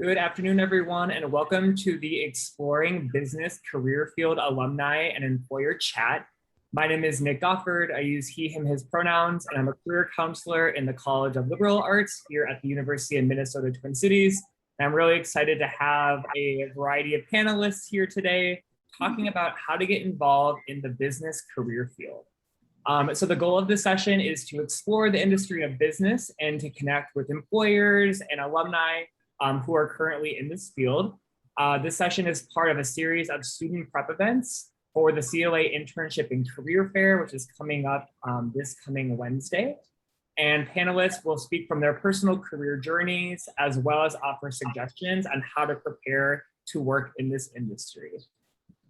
Good afternoon, everyone, and welcome to the Exploring Business Career Field Alumni and Employer Chat. My name is Nick Gofford. I use he, him, his pronouns, and I'm a career counselor in the College of Liberal Arts here at the University of Minnesota Twin Cities. And I'm really excited to have a variety of panelists here today talking about how to get involved in the business career field. So the goal of this session is to explore the industry of business and to connect with employers and alumni who are currently in this field. This session is part of a series of student prep events for the CLA Internship and Career Fair, which is coming up this coming Wednesday. And panelists will speak from their personal career journeys, as well as offer suggestions on how to prepare to work in this industry.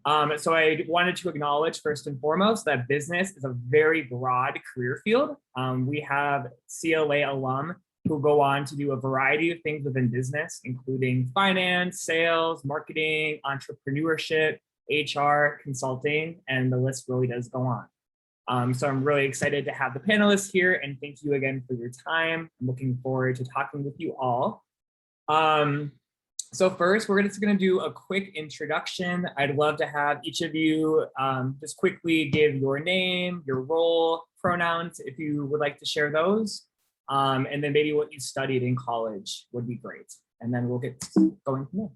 So I wanted to acknowledge first and foremost that business is a very broad career field. We have CLA alum who go on to do a variety of things within business, including finance, sales, marketing, entrepreneurship, HR, consulting, and the list really does go on. So I'm really excited to have the panelists here, and thank you again for your time. I'm looking forward to talking with you all. So first, we're just going to do a quick introduction. I'd love to have each of you just quickly give your name, your role, pronouns, if you would like to share those. And then maybe what you studied in college would be great. And then we'll get going from there.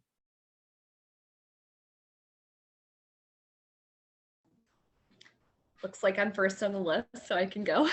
Looks like I'm first on the list, so I can go.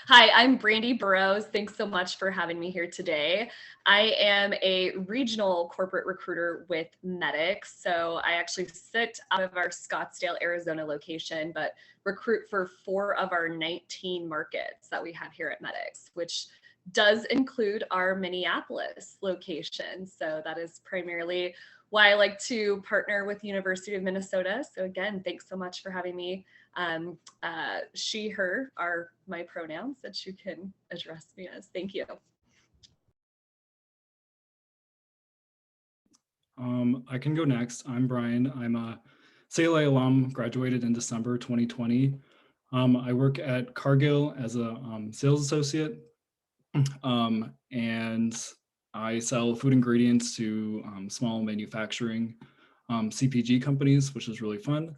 Hi, I'm Brandy Burrows. Thanks so much for having me here today. I am a regional corporate recruiter with Medics. So I actually sit out of our Scottsdale, Arizona location, but recruit for 4 of our 19 markets that we have here at Medics, which does include our Minneapolis location. So that is primarily why I like to partner with the University of Minnesota. So again, thanks so much for having me. She, her are my pronouns that you can address me as. Thank you. I can go next. I'm Brian. I'm a CLA alum, graduated in December 2020. I work at Cargill as a sales associate, and I sell food ingredients to small manufacturing CPG companies, which is really fun.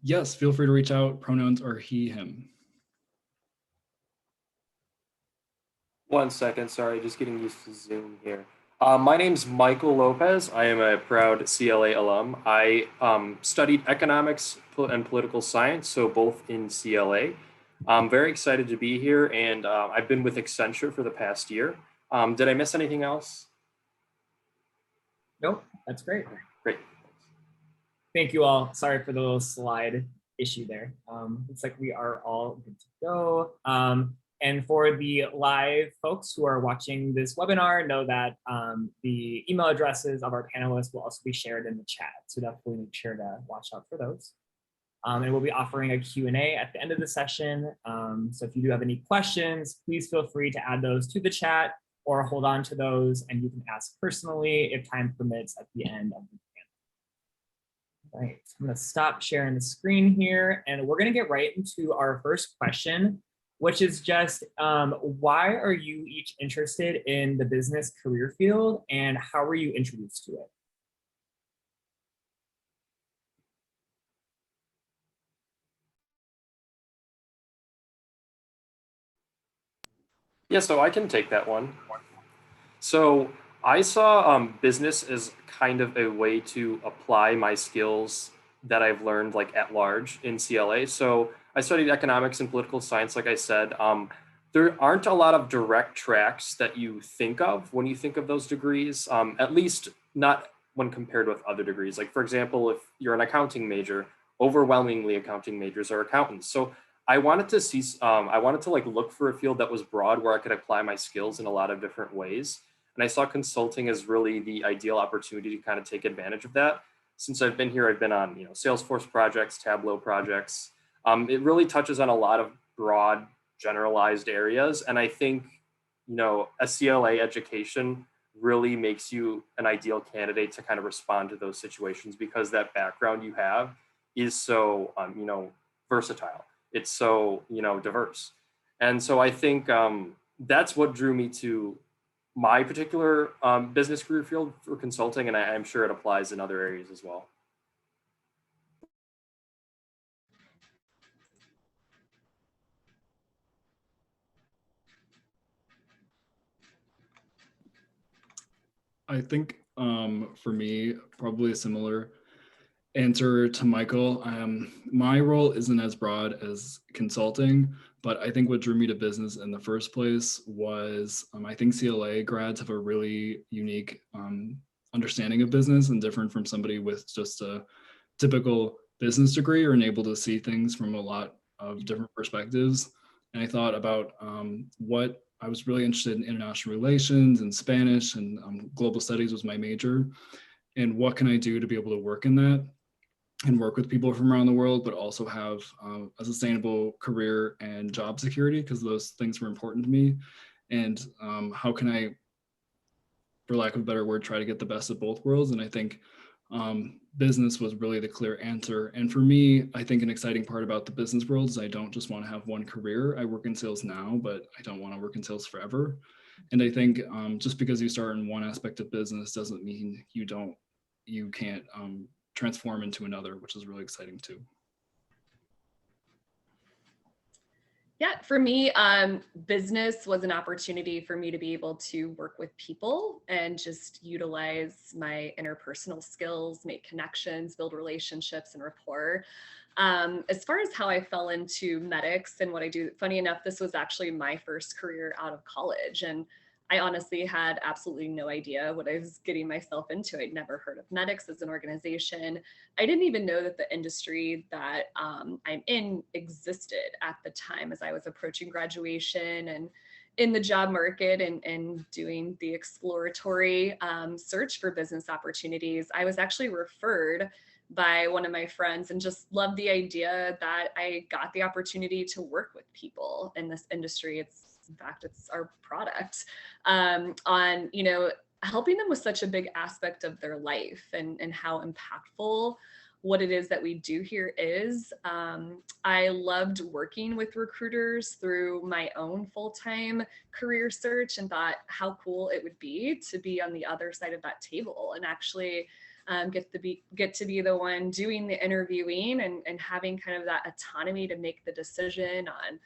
Yes, feel free to reach out. Pronouns are he, him. 1 second, sorry, just getting used to Zoom here. My name's Michael Lopez. I am a proud CLA alum. I studied economics and political science, so both in CLA. I'm very excited to be here, and I've been with Accenture for the past year. Did I miss anything else? Nope, that's great. Great. Thank you all. Sorry for the little slide issue there. Looks like we are all good to go. And for the live folks who are watching this webinar, know that the email addresses of our panelists will also be shared in the chat. So definitely make sure to watch out for those. And we'll be offering a Q&A at the end of the session. So if you do have any questions, please feel free to add those to the chat or hold on to those, and you can ask personally if time permits at the end of the panel. All right, so I'm going to stop sharing the screen here, and we're going to get right into our first question, which is just why are you each interested in the business career field, and how were you introduced to it? Yeah, so I can take that one. So I saw business as kind of a way to apply my skills that I've learned like at large in CLA. So I studied economics and political science, like I said. There aren't a lot of direct tracks that you think of when you think of those degrees, at least not when compared with other degrees. Like, for example, if you're an accounting major, overwhelmingly accounting majors are accountants. So I wanted to see, I wanted to like look for a field that was broad where I could apply my skills in a lot of different ways. And I saw consulting as really the ideal opportunity to kind of take advantage of that. Since I've been here, I've been on Salesforce projects, Tableau projects. It really touches on a lot of broad, generalized areas. And I think, a CLA education really makes you an ideal candidate to kind of respond to those situations because that background you have is so, versatile. It's so, diverse. And so I think that's what drew me to my particular business career field for consulting, and I'm sure it applies in other areas as well. I think for me, probably a similar answer to Michael. My role isn't as broad as consulting, but I think what drew me to business in the first place was I think CLA grads have a really unique understanding of business and different from somebody with just a typical business degree or able to see things from a lot of different perspectives. And I thought about what I was really interested in international relations and Spanish and global studies was my major. And what can I do to be able to work in that and work with people from around the world, but also have a sustainable career and job security, because those things were important to me. And how can I, for lack of a better word, try to get the best of both worlds? And I think business was really the clear answer. And for me, I think an exciting part about the business world is I don't just want to have one career. I work in sales now, but I don't want to work in sales forever. And I think just because you start in one aspect of business doesn't mean you can't transform into another, which is really exciting too. Yeah, for me, business was an opportunity for me to be able to work with people and just utilize my interpersonal skills, make connections, build relationships and rapport. As far as how I fell into medics and what I do, funny enough, this was actually my first career out of college. And I honestly had absolutely no idea what I was getting myself into. I'd never heard of medics as an organization. I didn't even know that the industry that I'm in existed at the time as I was approaching graduation and in the job market and doing the exploratory search for business opportunities. I was actually referred by one of my friends and just loved the idea that I got the opportunity to work with people in this industry. In fact, it's our product on, helping them with such a big aspect of their life and how impactful what it is that we do here is. I loved working with recruiters through my own full-time career search and thought how cool it would be to be on the other side of that table and actually get to be the one doing the interviewing and having kind of that autonomy to make the decision on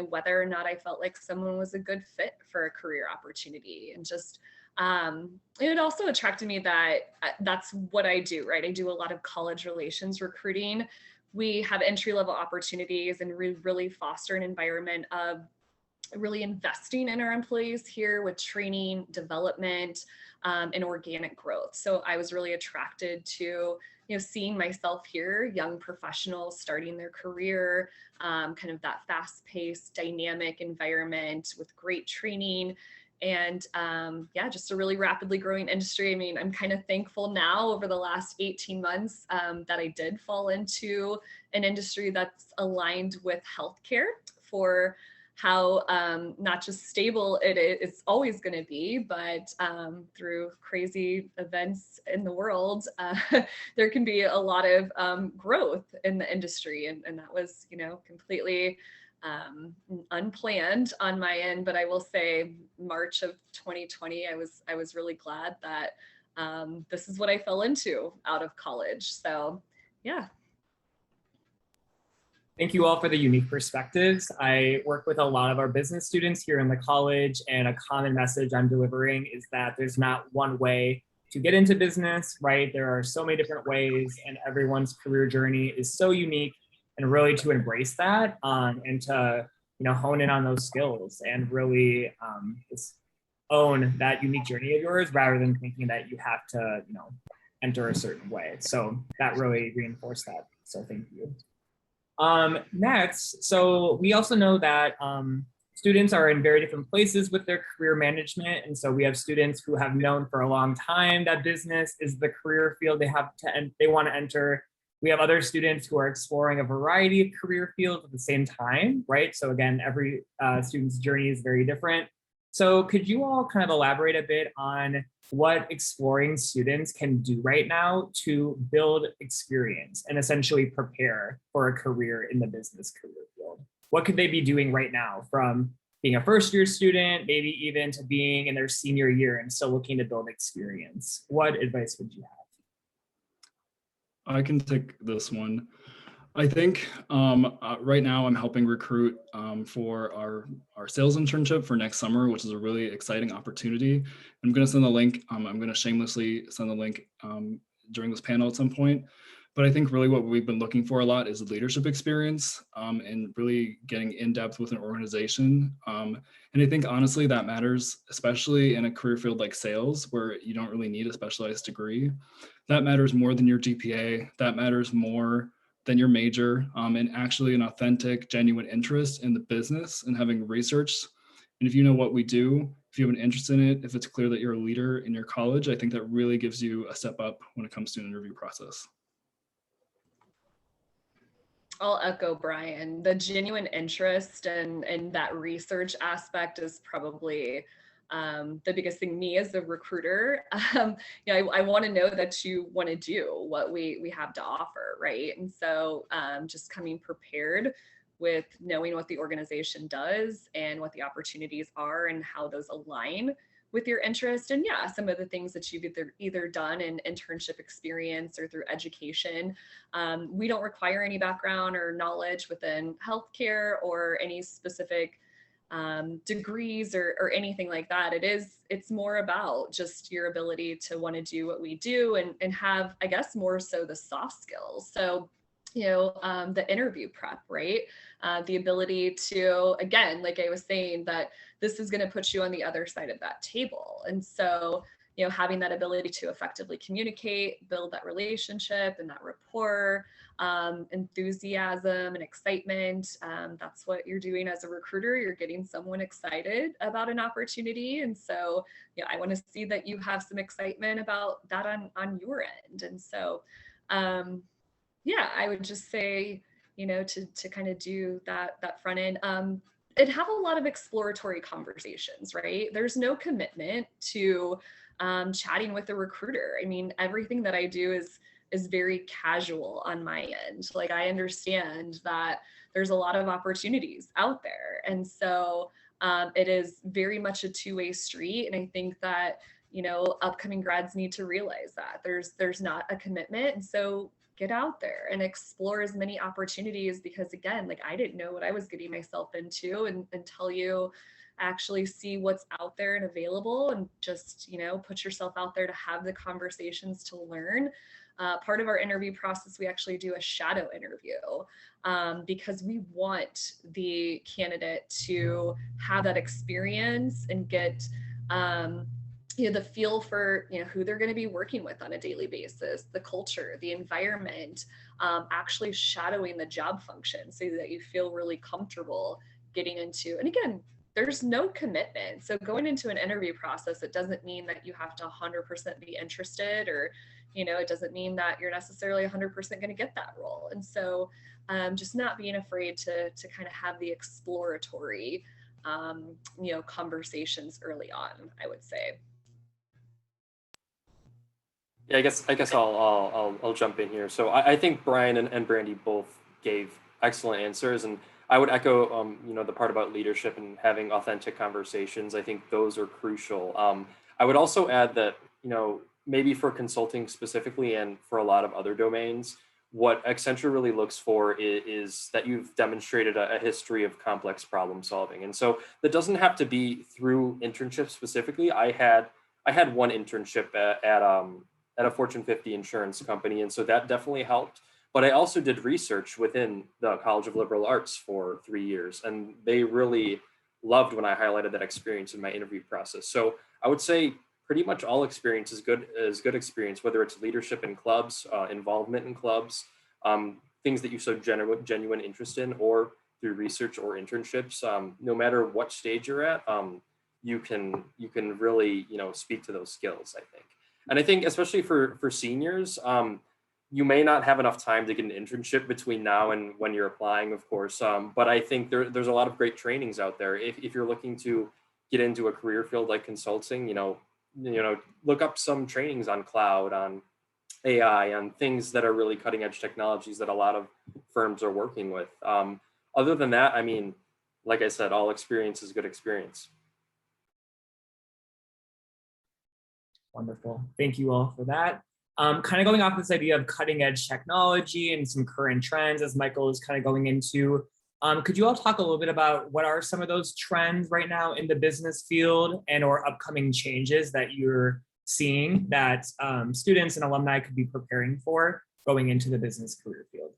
whether or not I felt like someone was a good fit for a career opportunity. And just it also attracted me that that's what I do, right? I do a lot of college relations recruiting. We have entry-level opportunities and we really foster an environment of really investing in our employees here with training, development, and organic growth. So I was really attracted to seeing myself here, young professionals starting their career, kind of that fast-paced, dynamic environment with great training. And just a really rapidly growing industry. I mean, I'm kind of thankful now over the last 18 months that I did fall into an industry that's aligned with healthcare for how not just stable it's always going to be, but through crazy events in the world, there can be a lot of growth in the industry. And that was, completely unplanned on my end. But I will say March of 2020, I was really glad that this is what I fell into out of college. So yeah. Thank you all for the unique perspectives. I work with a lot of our business students here in the college, and a common message I'm delivering is that there's not one way to get into business, right? There are so many different ways, and everyone's career journey is so unique, and really to embrace that and to hone in on those skills and really just own that unique journey of yours rather than thinking that you have to enter a certain way. So that really reinforced that. So thank you. Next, so we also know that students are in very different places with their career management. And so we have students who have known for a long time that business is the career field they want to enter. We have other students who are exploring a variety of career fields at the same time, right? So again, every student's journey is very different. So could you all kind of elaborate a bit on what exploring students can do right now to build experience and essentially prepare for a career in the business career field? What could they be doing right now from being a first year student, maybe even to being in their senior year and still looking to build experience? What advice would you have? I can take this one. I think right now I'm helping recruit for our sales internship for next summer, which is a really exciting opportunity. I'm going to send the link. I'm going to shamelessly send the link during this panel at some point. But I think really what we've been looking for a lot is leadership experience and really getting in depth with an organization. And I think honestly that matters, especially in a career field like sales, where you don't really need a specialized degree. That matters more than your GPA. That matters more than your major, and actually an authentic, genuine interest in the business and having researched. And if you know what we do, if you have an interest in it, if it's clear that you're a leader in your college, I think that really gives you a step up when it comes to an interview process. I'll echo Brian. The genuine interest and that research aspect is probably the biggest thing me as a recruiter. I want to know that you want to do what we have to offer, right? And so just coming prepared with knowing what the organization does and what the opportunities are and how those align with your interest. And yeah, some of the things that you've either done in internship experience or through education. We don't require any background or knowledge within healthcare or any specific degrees or anything like that. It's more about just your ability to want to do what we do and have, I guess, more so the soft skills. So, the interview prep, right? The ability to, again, like I was saying, that this is going to put you on the other side of that table. And so, having that ability to effectively communicate, build that relationship and that rapport, enthusiasm and excitement. That's what you're doing as a recruiter. You're getting someone excited about an opportunity. And so, I want to see that you have some excitement about that on your end. And so, I would just say, to kind of do that front end. And have a lot of exploratory conversations, right? There's no commitment to chatting with a recruiter. I mean, everything that I do is very casual on my end. Like, I understand that there's a lot of opportunities out there. And so it is very much a two-way street. And I think that, upcoming grads need to realize that there's not a commitment. And so get out there and explore as many opportunities, because again, like, I didn't know what I was getting myself into until you actually see what's out there and available, and just, put yourself out there to have the conversations to learn. Part of our interview process, we actually do a shadow interview because we want the candidate to have that experience and get the feel for who they're going to be working with on a daily basis, the culture, the environment, actually shadowing the job function so that you feel really comfortable getting into. And again, there's no commitment. So going into an interview process, it doesn't mean that you have to 100% be interested, or it doesn't mean that you're necessarily 100% going to get that role. And so just not being afraid to kind of have the exploratory conversations early on, I would say. Yeah, I guess I'll jump in here. So I think Brian and Brandy both gave excellent answers, and I would echo the part about leadership and having authentic conversations. I think those are crucial. I would also add that maybe for consulting specifically and for a lot of other domains, what Accenture really looks for is that you've demonstrated a history of complex problem solving. And so that doesn't have to be through internships specifically. I had one internship at a Fortune 50 insurance company, and so that definitely helped. But I also did research within the College of Liberal Arts for 3 years, and they really loved when I highlighted that experience in my interview process. So I would say pretty much all experience is good experience, whether it's leadership in clubs, involvement in clubs, things that you show genuine interest in, or through research or internships. No matter what stage you're at, you can really speak to those skills, I think. And I think especially for seniors, you may not have enough time to get an internship between now and when you're applying, of course. But I think there's a lot of great trainings out there. If you're looking to get into a career field like consulting, look up some trainings on cloud, on AI, on things that are really cutting edge technologies that a lot of firms are working with. Other than that, I mean, like I said, all experience is good experience. Wonderful. Thank you all for that. Kind of going off this idea of cutting edge technology and some current trends as Michael is kind of going into, could you all talk a little bit about what are some of those trends right now in the business field and or upcoming changes that you're seeing that students and alumni could be preparing for going into the business career field?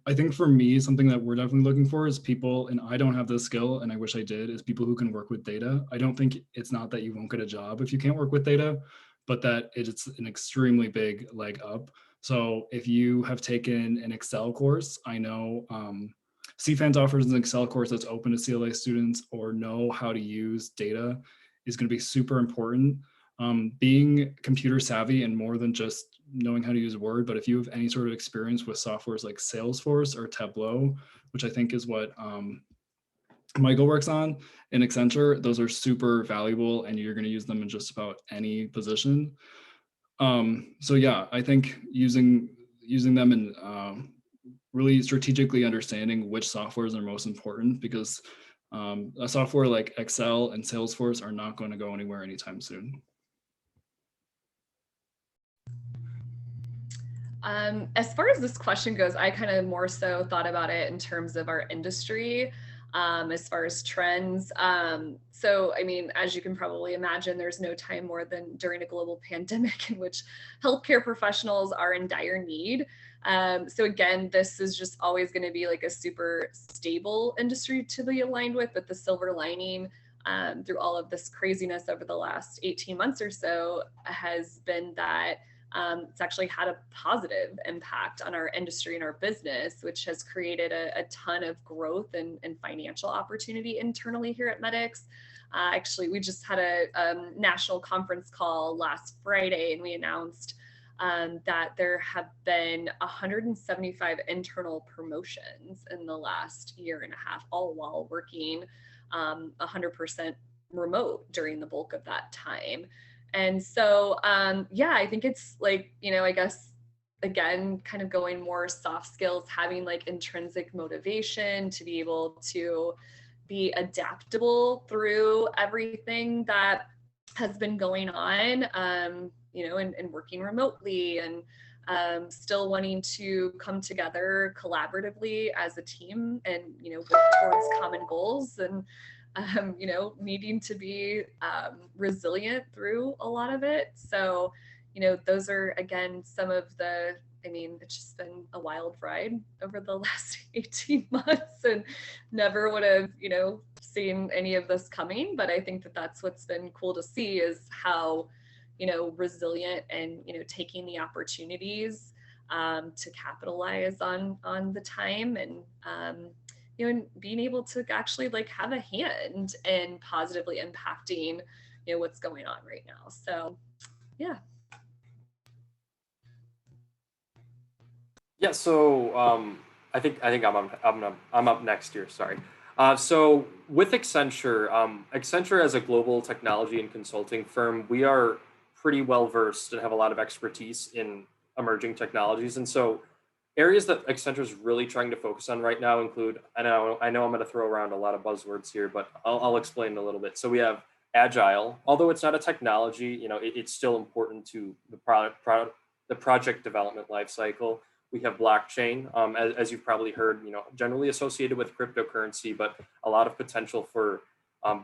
I think for me, something that we're definitely looking for is people, and I don't have this skill, and I wish I did, is people who can work with data. I don't think it's not that you won't get a job if you can't work with data, but that it's an extremely big leg up. So if you have taken an Excel course, I know CFANS offers an Excel course that's open to CLA students, or know how to use data is going to be super important. Being computer savvy and more than just knowing how to use Word, but if you have any sort of experience with softwares like Salesforce or Tableau, which I think is what Michael works on in Accenture, those are super valuable and you're going to use them in just about any position. So yeah, I think using them and really strategically understanding which softwares are most important, because a software like Excel and Salesforce are not going to go anywhere anytime soon. As far as this question goes, I kind of more so thought about it in terms of our industry, as far as trends. So, I mean, as you can probably imagine, there's no time more than during a global pandemic in which healthcare professionals are in dire need. So again, this is just always going to be like a super stable industry to be aligned with, but the silver lining through all of this craziness over the last 18 months or so has been that it's actually had a positive impact on our industry and our business, which has created a ton of growth and financial opportunity internally here at Medics. Actually, we just had a national conference call last Friday, and we announced that there have been 175 internal promotions in the last year and a half, all while working 100% remote during the bulk of that time. And so, yeah, I think it's like, you know, I guess, again, kind of going more soft skills, having like intrinsic motivation to be able to be adaptable through everything that has been going on, you know, and working remotely and still wanting to come together collaboratively as a team and, you know, work towards common goals and, you know, needing to be resilient through a lot of it. So, you know, those are, again, some of the, I mean, it's just been a wild ride over the last 18 months and never would have, you know, seen any of this coming. But I think that that's what's been cool to see is how, you know, resilient and, you know, taking the opportunities to capitalize on the time and, you know, and being able to actually like have a hand in positively impacting, you know, what's going on right now. So, yeah. Yeah, so I think I'm up next here. Sorry. So with Accenture, Accenture as a global technology and consulting firm, we are pretty well versed and have a lot of expertise in emerging technologies. And so areas that Accenture is really trying to focus on right now include, I know I'm going to throw around a lot of buzzwords here, but I'll explain a little bit. So we have agile, although it's not a technology, you know, it's still important to the the project development lifecycle. We have blockchain, as you've probably heard, you know, generally associated with cryptocurrency, but a lot of potential for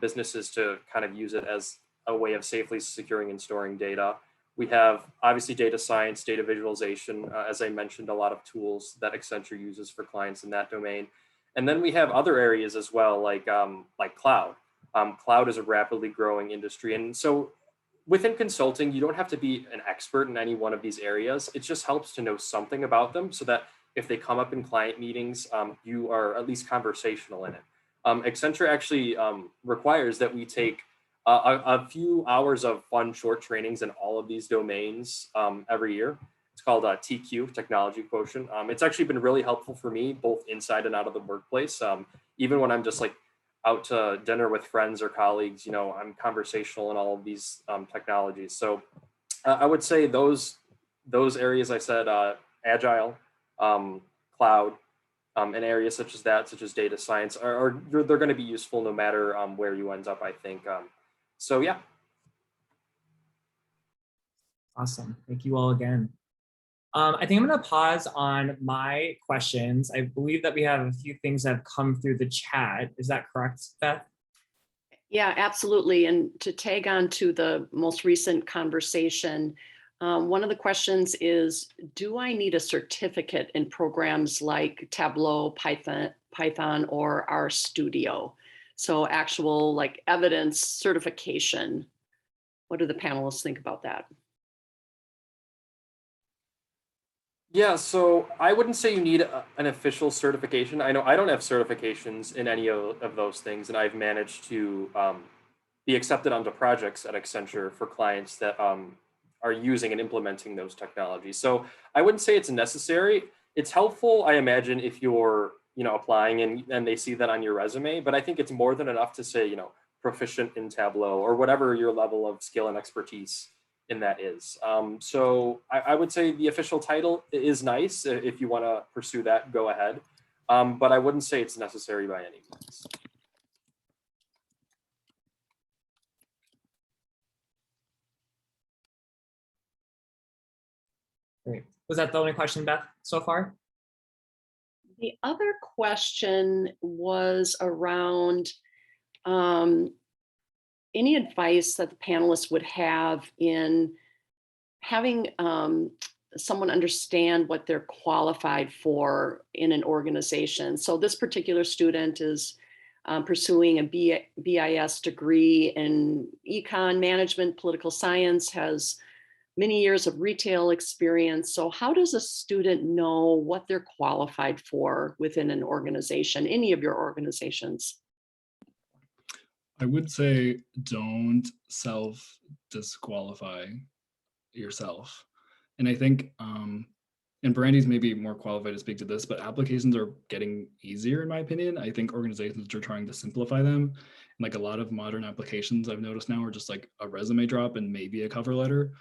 businesses to kind of use it as a way of safely securing and storing data. We have obviously data science, data visualization, as I mentioned, a lot of tools that Accenture uses for clients in that domain. And then we have other areas as well, like cloud. Cloud is a rapidly growing industry. And so within consulting, you don't have to be an expert in any one of these areas. It just helps to know something about them so that if they come up in client meetings, you are at least conversational in it. Accenture actually requires that we take a few hours of fun short trainings in all of these domains every year. It's called TQ, Technology Quotient. It's actually been really helpful for me, both inside and out of the workplace. Even when I'm just like out to dinner with friends or colleagues, you know, I'm conversational in all of these technologies. So I would say those areas I said, agile, cloud, in areas such as that, such as data science, they're going to be useful no matter where you end up, I think. So yeah. Awesome. Thank you all again. I think I'm going to pause on my questions. I believe that we have a few things that have come through the chat. Is that correct, Beth? Yeah, absolutely. And to tag on to the most recent conversation, one of the questions is, do I need a certificate in programs like Tableau, Python, or RStudio? So actual like evidence certification. What do the panelists think about that? Yeah, so I wouldn't say you need an official certification. I know I don't have certifications in any of those things, and I've managed to be accepted onto projects at Accenture for clients that are using and implementing those technologies. So I wouldn't say it's necessary. It's helpful, I imagine, if you're applying and they see that on your resume. But I think it's more than enough to say proficient in Tableau or whatever your level of skill and expertise in that is. So I would say the official title is nice. If you want to pursue that, go ahead. But I wouldn't say it's necessary by any means. Great. Was that the only question, Beth, so far? The other question was around any advice that the panelists would have in having someone understand what they're qualified for in an organization. So this particular student is pursuing a BIS degree in econ management, political science, has many years of retail experience. So how does a student know what they're qualified for within an organization, any of your organizations? I would say don't self-disqualify yourself. And I think, and Brandy's maybe more qualified to speak to this, but applications are getting easier in my opinion. I think organizations are trying to simplify them. And like a lot of modern applications I've noticed now are just like a resume drop and maybe a cover letter.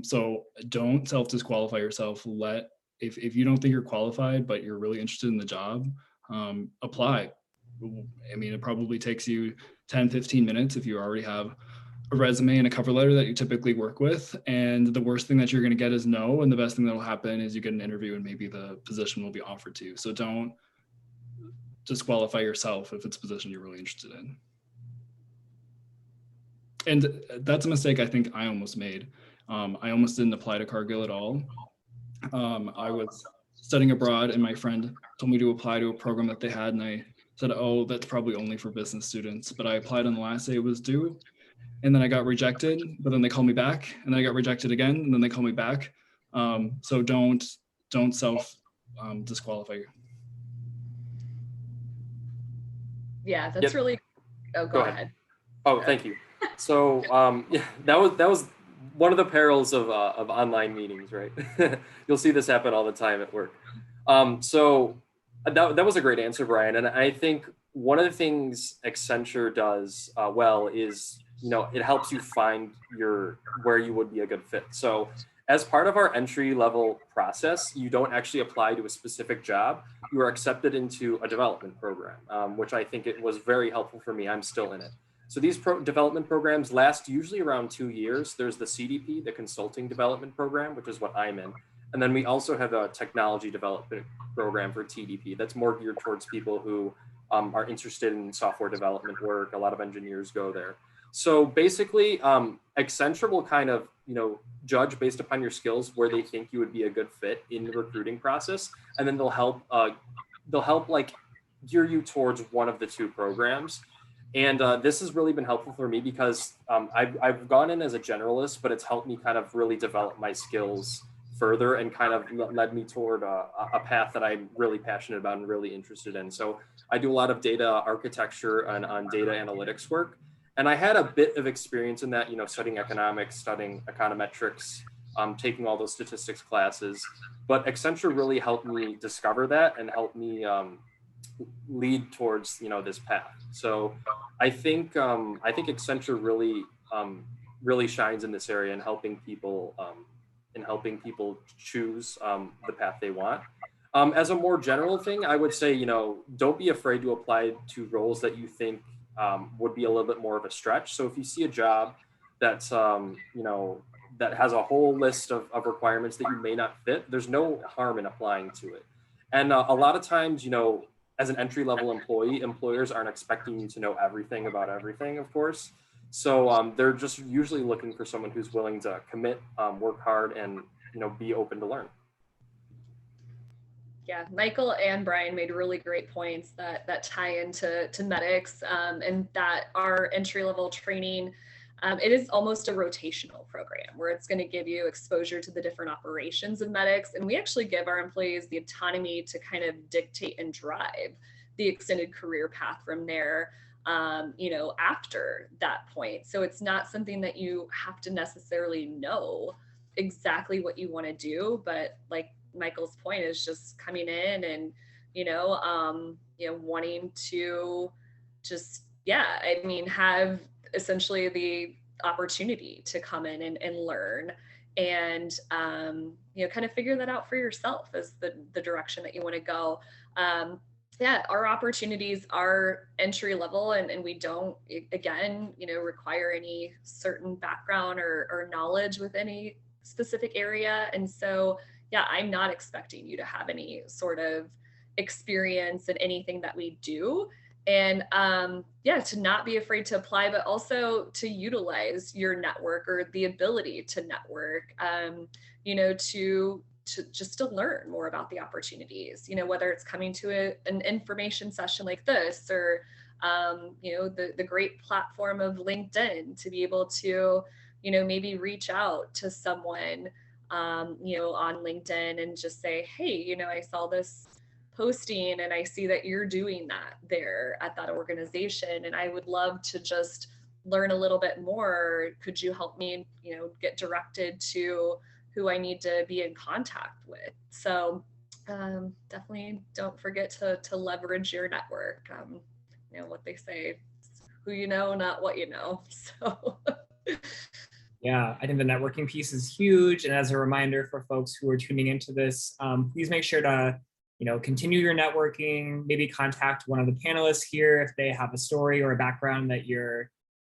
So don't self-disqualify yourself. If you don't think you're qualified, but you're really interested in the job, apply. I mean, it probably takes you 10, 15 minutes if you already have a resume and a cover letter that you typically work with. And the worst thing that you're going to get is no. And the best thing that'll happen is you get an interview and maybe the position will be offered to you. So don't disqualify yourself if it's a position you're really interested in. And that's a mistake I think I almost made. I almost didn't apply to Cargill at all. I was studying abroad and my friend told me to apply to a program that they had. And I said, oh, that's probably only for business students. But I applied on the last day it was due. And then I got rejected, but then they called me back and then I got rejected again. And then they called me back. So don't self disqualify. Yeah, that's Yep. really, oh, go ahead. Oh, thank you. So yeah, that was one of the perils of online meetings, right? You'll see this happen all the time at work. So that was a great answer, Brian. And I think one of the things Accenture does well is, it helps you find where you would be a good fit. So as part of our entry level process, you don't actually apply to a specific job. You are accepted into a development program, which I think it was very helpful for me. I'm still in it. So these development programs last usually around 2 years. There's the CDP, the Consulting Development Program, which is what I'm in. And then we also have a Technology Development Program for TDP. That's more geared towards people who are interested in software development work. A lot of engineers go there. So basically, Accenture will kind of, judge based upon your skills where they think you would be a good fit in the recruiting process. And then they'll help like gear you towards one of the two programs. And this has really been helpful for me because I've gone in as a generalist, but it's helped me kind of really develop my skills further and kind of led me toward a path that I'm really passionate about and really interested in. So I do a lot of data architecture and on data analytics work. And I had a bit of experience in that, studying economics, studying econometrics, taking all those statistics classes. But Accenture really helped me discover that and helped me lead towards this path. So I think Accenture really shines in this area in helping people choose the path they want. As a more general thing, I would say, don't be afraid to apply to roles that you think would be a little bit more of a stretch. So if you see a job that's, that has a whole list of requirements that you may not fit, there's no harm in applying to it. And a lot of times, as an entry level employee, employers aren't expecting you to know everything about everything, of course. So they're just usually looking for someone who's willing to commit, work hard, and be open to learn. Yeah, Michael and Brian made really great points that tie into medics, and that our entry level training, it is almost a rotational program where it's going to give you exposure to the different operations of medics, and we actually give our employees the autonomy to kind of dictate and drive the extended career path from there. After that point. So it's not something that you have to necessarily know exactly what you want to do, but like Michael's point is just coming in and, wanting to just, have essentially the opportunity to come in and learn and, kind of figure that out for yourself as the direction that you want to go. Our opportunities are entry level, and we don't, again, require any certain background or knowledge with any specific area. And so, I'm not expecting you to have any sort of experience in anything that we do. And to not be afraid to apply, but also to utilize your network or the ability to network, to learn more about the opportunities, whether it's coming to an information session like this or, the great platform of LinkedIn to be able to, maybe reach out to someone, on LinkedIn and just say, hey, I saw this posting and I see that you're doing that there at that organization. And I would love to just learn a little bit more. Could you help me, get directed to who I need to be in contact with? So definitely don't forget to leverage your network. What they say, who you know, not what you know. So Yeah, I think the networking piece is huge. And as a reminder for folks who are tuning into this, please make sure to, continue your networking, maybe contact one of the panelists here if they have a story or a background that you're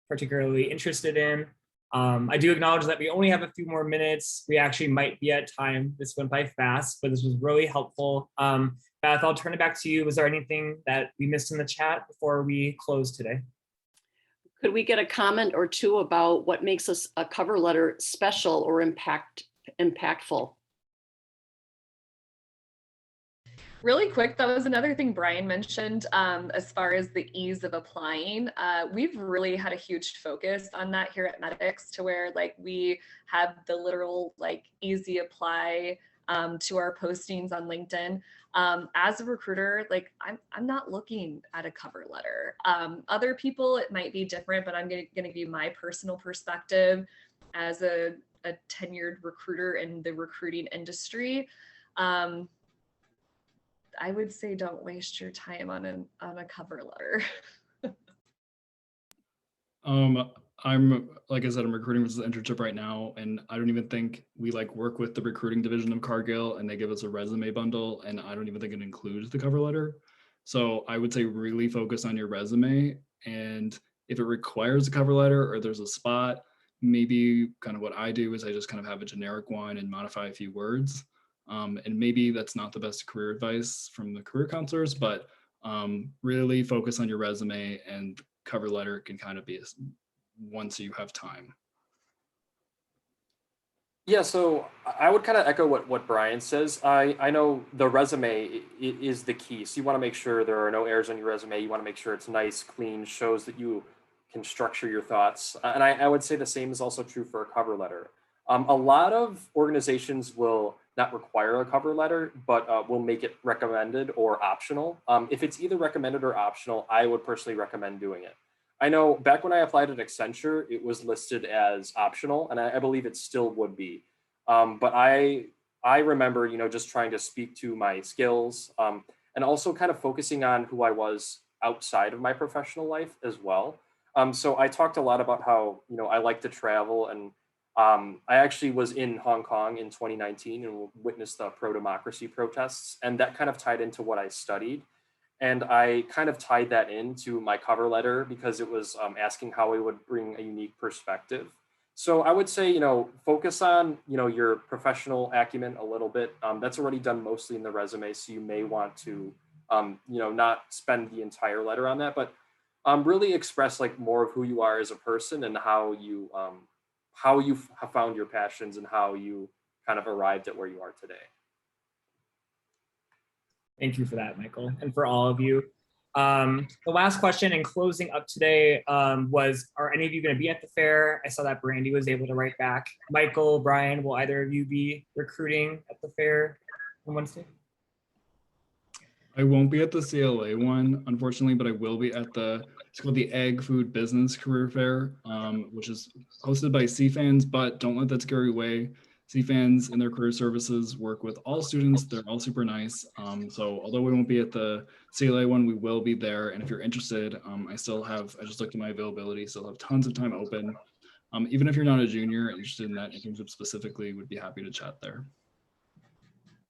particularly interested in. I do acknowledge that we only have a few more minutes. We actually might be at time. This went by fast, but this was really helpful. Beth, I'll turn it back to you. Was there anything that we missed in the chat before we close today? Could we get a comment or two about what makes a cover letter special or impactful? Really quick, that was another thing Brian mentioned, as far as the ease of applying. We've really had a huge focus on that here at Medics, to where we have the literal easy apply to our postings on LinkedIn. As a recruiter, I'm not looking at a cover letter. Other people, it might be different, but I'm going to give you my personal perspective as a tenured recruiter in the recruiting industry. I would say don't waste your time on a cover letter. I'm, like I said, I'm recruiting for this internship right now, and I don't even think we work with the recruiting division of Cargill, and they give us a resume bundle, and I don't even think it includes the cover letter. So I would say really focus on your resume, and if it requires a cover letter or there's a spot, maybe kind of what I do is I just kind of have a generic one and modify a few words. And maybe that's not the best career advice from the career counselors, but really focus on your resume, and cover letter can kind of be once you have time. Yeah, so I would kind of echo what Brian says. I know the resume is the key. So you want to make sure there are no errors on your resume. You want to make sure it's nice, clean, shows that you can structure your thoughts. And I would say the same is also true for a cover letter. A lot of organizations will not require a cover letter, but will make it recommended or optional. If it's either recommended or optional, I would personally recommend doing it. I know back when I applied at Accenture, it was listed as optional, and I believe it still would be. But I remember, just trying to speak to my skills, and also kind of focusing on who I was outside of my professional life as well. So I talked a lot about how, I like to travel, and I actually was in Hong Kong in 2019 and witnessed the pro-democracy protests, and that kind of tied into what I studied. And I kind of tied that into my cover letter because it was asking how I would bring a unique perspective. So I would say, focus on, your professional acumen a little bit. That's already done mostly in the resume, so you may want to, not spend the entire letter on that, but really express like more of who you are as a person and how you have found your passions and how you kind of arrived at where you are today. Thank you for that, Michael, and for all of you. The last question in closing up today was, are any of you going to be at the fair? I saw that Brandy was able to write back. Michael, Brian, will either of you be recruiting at the fair on Wednesday? I won't be at the CLA one, unfortunately, but I will be at it's called the Ag Food Business Career Fair, which is hosted by CFANS, but don't let that scare you away. CFANS and their career services work with all students. They're all super nice. So although we won't be at the CLA one, we will be there. And if you're interested, I just looked at my availability, still have tons of time open. Even if you're not a junior interested in that internship specifically, would be happy to chat there.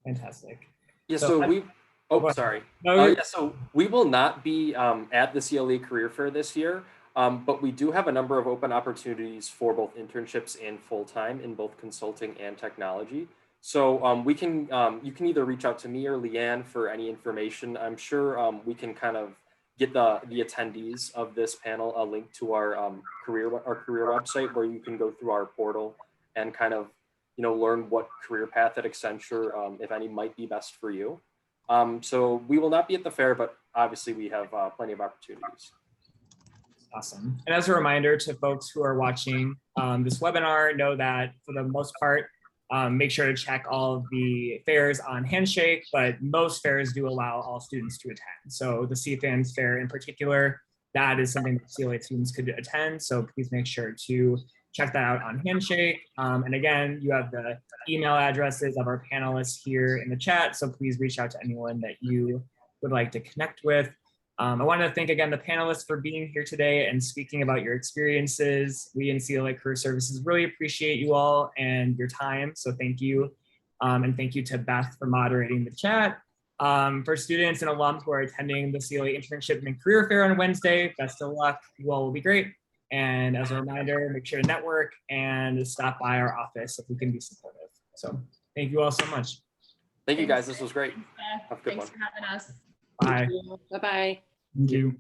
Fantastic. Yeah, sorry. No, So we will not be at the CLE Career Fair this year, but we do have a number of open opportunities for both internships and full-time in both consulting and technology. So you can either reach out to me or Leanne for any information. I'm sure we can kind of get the attendees of this panel a link to our career website where you can go through our portal and kind of learn what career path at Accenture, if any, might be best for you. So we will not be at the fair, but obviously we have plenty of opportunities. Awesome. And as a reminder to folks who are watching this webinar, know that for the most part, make sure to check all of the fairs on Handshake, but most fairs do allow all students to attend. So the CFANS fair in particular, that is something that CLA students could attend. So please make sure to check that out on Handshake. And again, you have the email addresses of our panelists here in the chat. So please reach out to anyone that you would like to connect with. I wanted to thank again the panelists for being here today and speaking about your experiences. We in CLA Career Services really appreciate you all and your time. So thank you. And thank you to Beth for moderating the chat. For students and alums who are attending the CLA Internship and Career Fair on Wednesday, best of luck. You all will be great. And as a reminder, make sure to network and stop by our office if we can be supportive. So thank you all so much. Thank you guys. This was great. Thanks for having us. Bye. Bye-bye. Thank you.